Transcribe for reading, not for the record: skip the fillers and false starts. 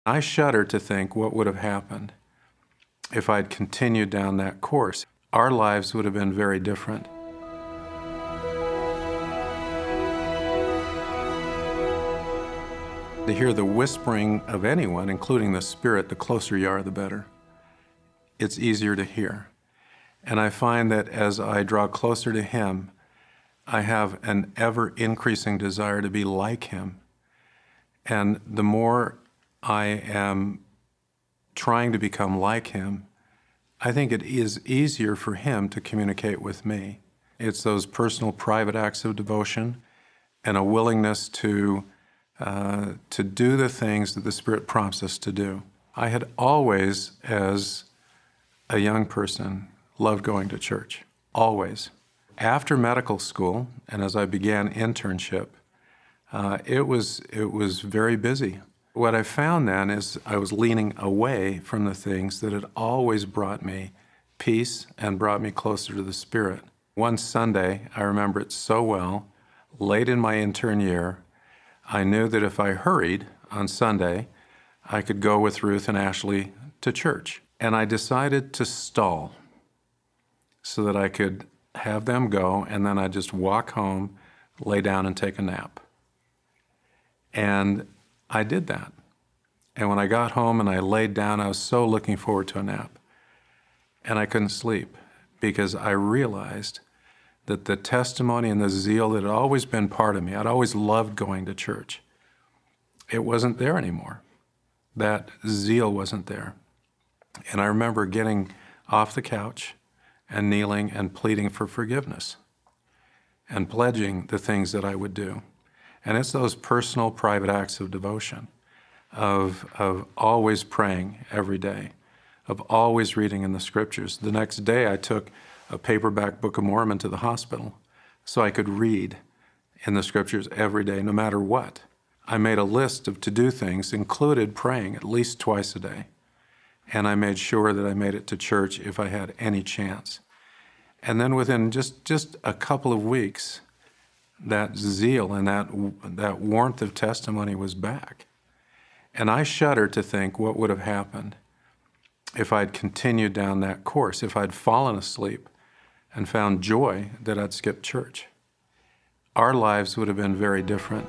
I shudder to think what would have happened if I'd continued down that course. Our lives would have been very different. To hear the whispering of anyone, including the Spirit, the closer you are, the better. It's easier to hear. And I find that as I draw closer to Him, I have an ever-increasing desire to be like Him. And the more I am trying to become like Him, I think it is easier for Him to communicate with me. It's those personal, private acts of devotion and a willingness to do the things that the Spirit prompts us to do. I had always, as a young person, loved going to church, always. After medical school, and as I began internship, it was very busy. What I found then is I was leaning away from the things that had always brought me peace and brought me closer to the Spirit. One Sunday, I remember it so well, late in my intern year, I knew that if I hurried on Sunday, I could go with Ruth and Ashley to church. And I decided to stall so that I could have them go, and then I'd just walk home, lay down, and take a nap. And I did that. And when I got home and I laid down, I was so looking forward to a nap. And I couldn't sleep because I realized that the testimony and the zeal that had always been part of me, I'd always loved going to church, it wasn't there anymore. That zeal wasn't there. And I remember getting off the couch and kneeling and pleading for forgiveness and pledging the things that I would do. And it's those personal, private acts of devotion, of always praying every day, of always reading in the Scriptures. The next day I took a paperback Book of Mormon to the hospital so I could read in the Scriptures every day, no matter what. I made a list of to-do things, included praying at least twice a day. And I made sure that I made it to church if I had any chance. And then within just a couple of weeks, that zeal and that warmth of testimony was back. And I shudder to think what would have happened if I'd continued down that course, if I'd fallen asleep and found joy that I'd skipped church. Our lives would have been very different.